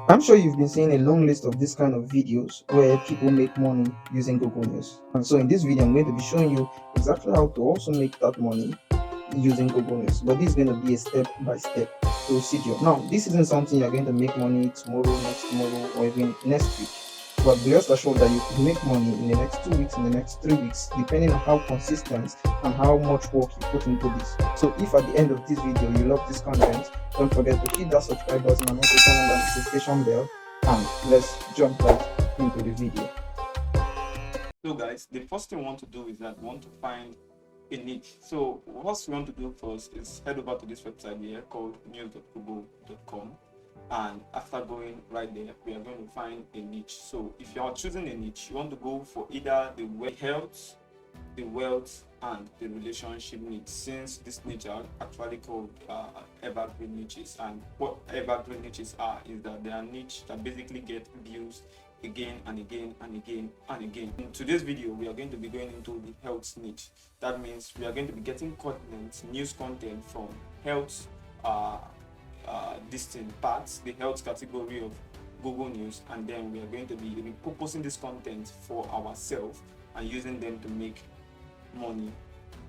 I'm sure you've been seeing a long list of this kind of videos where people make money using Google News. And so in this video, I'm going to be showing you exactly how to also make that money using Google News. But this is going to be a step-by-step procedure. Now, this isn't something you're going to make money tomorrow, next tomorrow, or even next week. But be rest assured that you could make money in the next 2 weeks, in the next 3 weeks, depending on how consistent and how much work you put into this. So if at the end of this video you love this content, don't forget to hit that subscribe button and also turn on the notification bell, and let's jump right into the video. So guys, the first thing we want to do is that we want to find a niche. So what we want to do first is head over to this website here called news.google.com, and after going right there, we are going to find a niche. So if you are choosing a niche, you want to go for either the health, the wealth, and the relationship niche, since this niche are actually called evergreen niches. And what evergreen niches are is that they are niche that basically get views again and again and again and again. In today's video, we are going to be going into the health niche. That means we are going to be getting content, news content from health distinct parts, the health category of Google News, and then we are going to be repurposing this content for ourselves and using them to make money.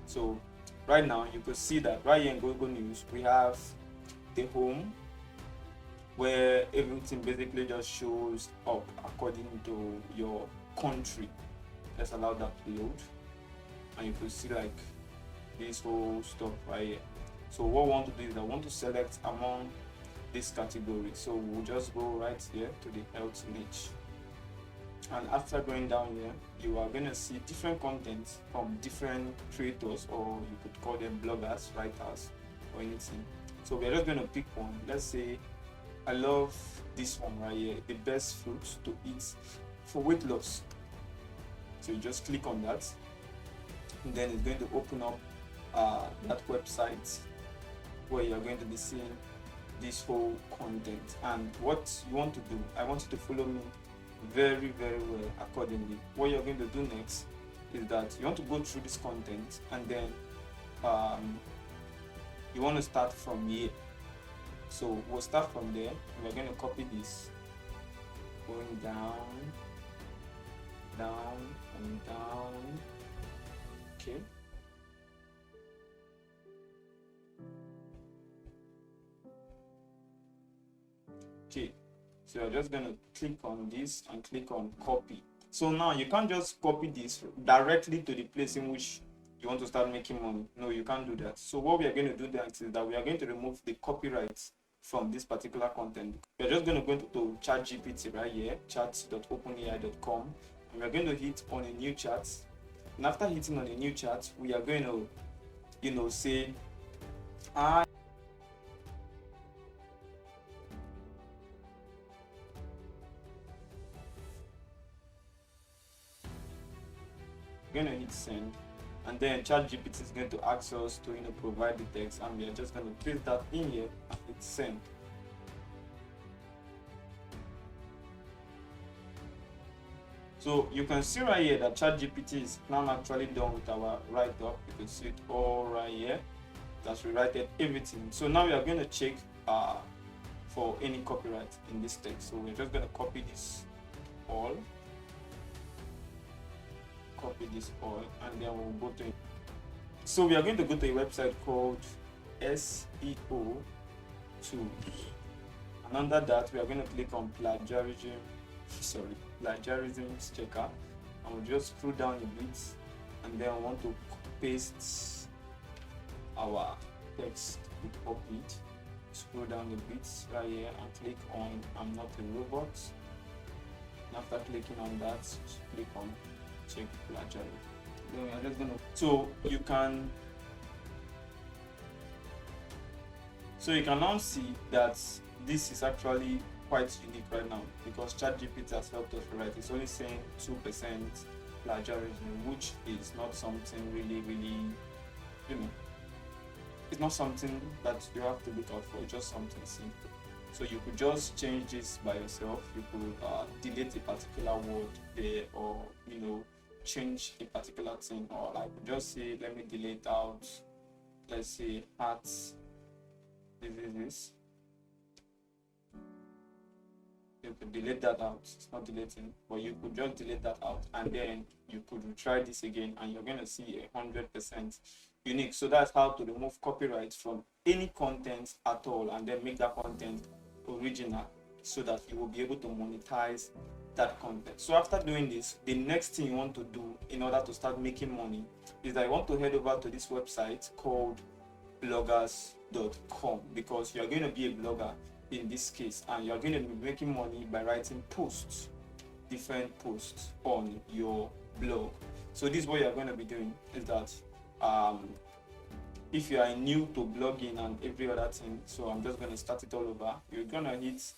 So right now you could see that right here in Google News we have the home, where everything basically just shows up according to your country. Let's allow that to load, and you could see like this whole stuff right here. So what I want to do is I want to select among this category. So we'll just go right here to the health niche, and after going down here you are going to see different content from different creators, or you could call them bloggers, writers, or anything. So we're just going to pick one. Let's say I love this one right here, the best fruits to eat for weight loss. So you just click on that, and then it's going to open up that website where you're going to be seeing this whole content. And what you want to do, I want you to follow me very well accordingly. What you're going to do next is that you want to go through this content, and then you want to start from here. So we'll start from there, and we're going to copy this, going down and down. Okay, so you're just going to click on this and click on copy. So now you can't just copy this directly to the place in which you want to start making money. No, you can't do that. So what we are going to do next is that we are going to remove the copyrights from this particular content. We're just going to go to ChatGPT right here, chat.openai.com, and we're going to hit on a new chat. And after hitting on a new chat, we are going to, say, we're going to hit send, and then ChatGPT is going to ask us to provide the text, and we are just going to paste that in here and hit send. So you can see right here that ChatGPT is now actually done with our write-up. You can see it all right here. That's rewritten everything. So now we are going to check for any copyright in this text. So we're just going to copy this all, and then we'll go to it. So we are going to go to a website called SEO Tools, and under that we are going to click on plagiarism checker, and we'll just scroll down a bit, and then we want to paste our text we copied. Scroll down a bit right here and click on I'm not a robot, and after clicking on that, click on check plagiarism. Then we are just gonna so you can now see that this is actually quite unique right now, because ChatGPT has helped us write. It's only saying 2% plagiarism, which is not something really, it's not something that you have to look out for. It's just something simple. So you could just change this by yourself. You could delete a particular word there, or change a particular thing, or like just say, let me delete out, let's say, hearts. This is this. you could delete that out. It's not deleting, but you could just delete that out, and then you could retry this again, and you're going to see 100% unique. So that's how to remove copyright from any content at all, and then make that content original, so that you will be able to monetize that content. So after doing this, the next thing you want to do in order to start making money is that you want to head over to this website called bloggers.com, because you're going to be a blogger in this case, and you're going to be making money by writing posts, different posts on your blog. So this is what you're going to be doing, is that if you are new to blogging and every other thing, so I'm just going to start it all over. You're going to hit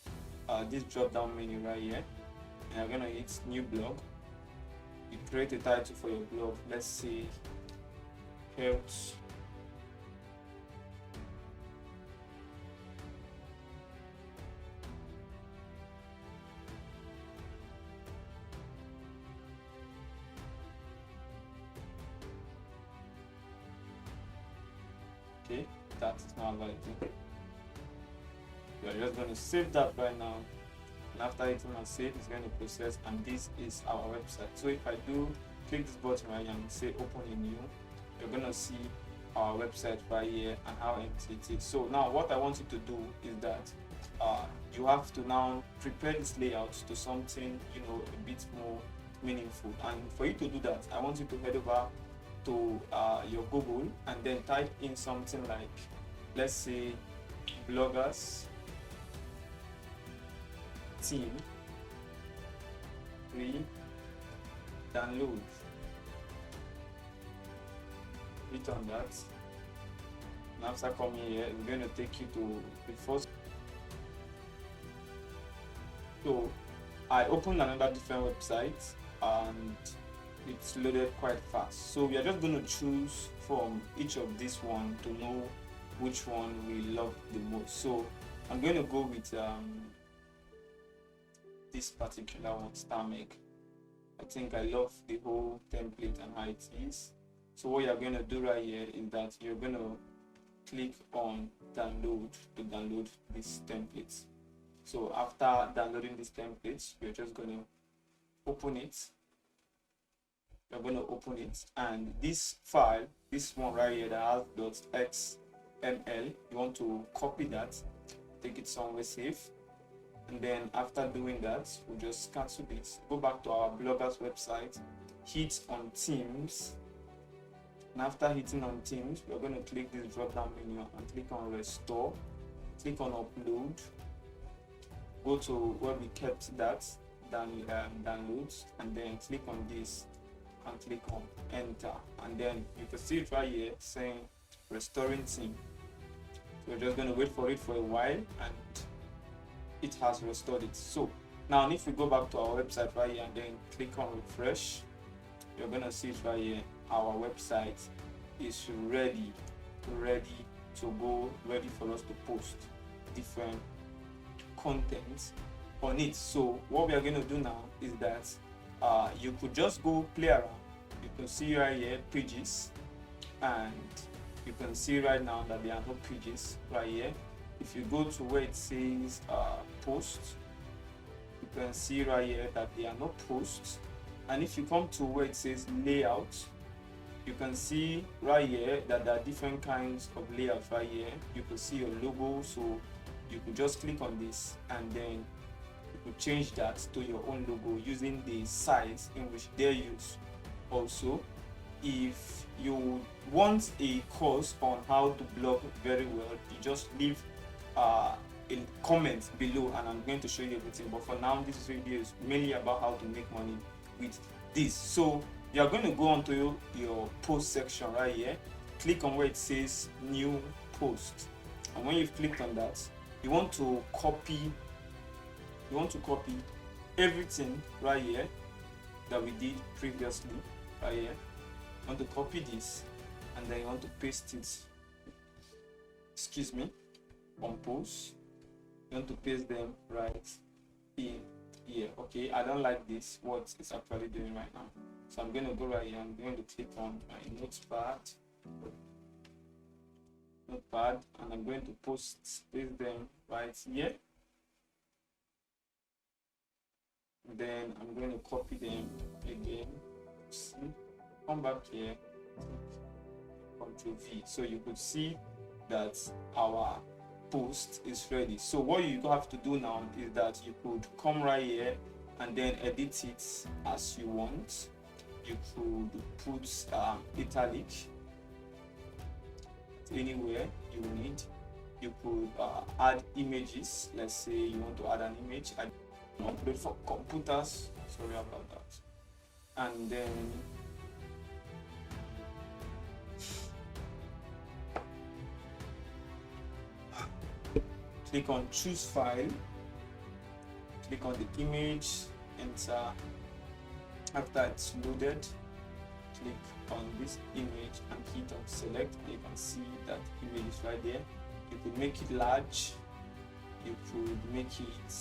this drop down menu right here, and you're going to hit new blog. You create a title for your blog, let's say health okay, that is now valid. You're just going to save that right now, and after hitting on save, it's going to process, and this is our website. So if I do click this button right here and say open a new, you're going to see our website right here and how empty it is. So now what I want you to do is that you have to now prepare this layout to something, you know, a bit more meaningful. And for you to do that, I want you to head over to your Google and then type in something like, let's say, bloggers team free download. Hit on that, and after coming here, it's going to take you to the first. So I opened another different website, and it's loaded quite fast. So we are just going to choose from each of this one to know which one we love the most. So I'm going to go with this particular one, StarMake. I think I love the whole template and how it is. So what you're going to do right here is that you're going to click on download to download this template. So after downloading this template, you're just going to open it. You're going to open it, and this file, this one right here that has .xml, you want to copy that, take it somewhere safe, and then after doing that, we'll just cancel this. Go back to our bloggers website, hit on Teams, and after hitting on Teams, we're going to click this drop down menu and click on Restore, click on Upload, go to where we kept that downloads, and then click on this and click on Enter, and then you can see it right here saying Restoring Team. So we're just going to wait for it for a while, and it has restored it. So now if we go back to our website right here and then click on refresh, you're going to see it right here. Our website is ready to go, ready for us to post different content on it. So what we are going to do now is that you could just go play around. You can see right here pages, and you can see right now that there are no pages right here. If you go to where it says post, you can see right here that there are no posts. And if you come to where it says layout, you can see right here that there are different kinds of layouts right here. You can see your logo, so you could just click on this, and then you could change that to your own logo using the size in which they use. Also, if you want a course on how to blog very well, you just leave a comment below, and I'm going to show you everything. But for now, this video is mainly about how to make money with this. So you are going to go onto your post section right here, click on where it says new post, and when you've clicked on that, you want to copy everything right here that we did previously right here. You want to copy this, and then you want to paste it, on post. You want to paste them right in here. Okay, I don't like this, what it's actually doing right now. So I'm going to go right here. I'm going to click on my notepad, and I'm going to paste them right here. then I'm going to copy them again. See, come back here, Ctrl V. So you could see that our post is ready. So what you have to do now is that you could come right here and then edit it as you want. You could put italic anywhere you need. You could add images. Let's say you want to add an image. I upload for computers. Sorry about that. And then click on choose file. Click on the image. Enter. After it's loaded, click on this image and hit on select. You can see that image is right there. You could make it large, you could make it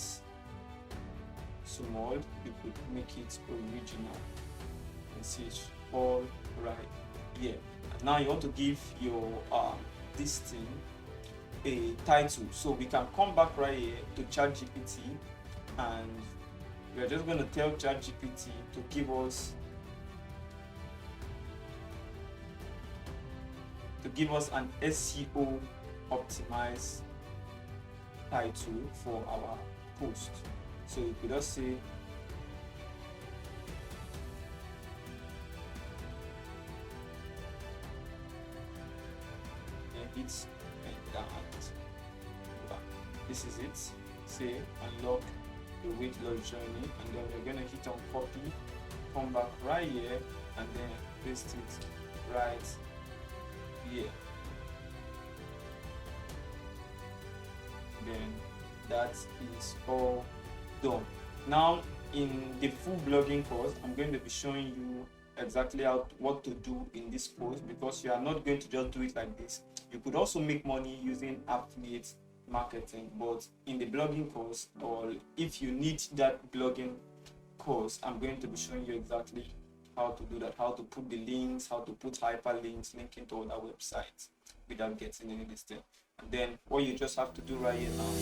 small, you could make it original. You can see it's all right here. Now you want to give your this thing a title, so we can come back right here to ChatGPT and we are just going to tell ChatGPT to give us an SEO optimized title for our post. So you could just say it's that. This is it. Say unlock the weight loss journey, and then we're going to hit on copy, come back right here and then paste it right here. Then that is all done. Now in the full blogging course, I'm going to be showing you exactly what to do in this post, because you are not going to just do it like this. You could also make money using affiliate marketing, but in the blogging course, or if you need that blogging course, I'm going to be showing you exactly how to do that, how to put the links, how to put hyperlinks linking to other websites without getting any listing. And then what you just have to do right here now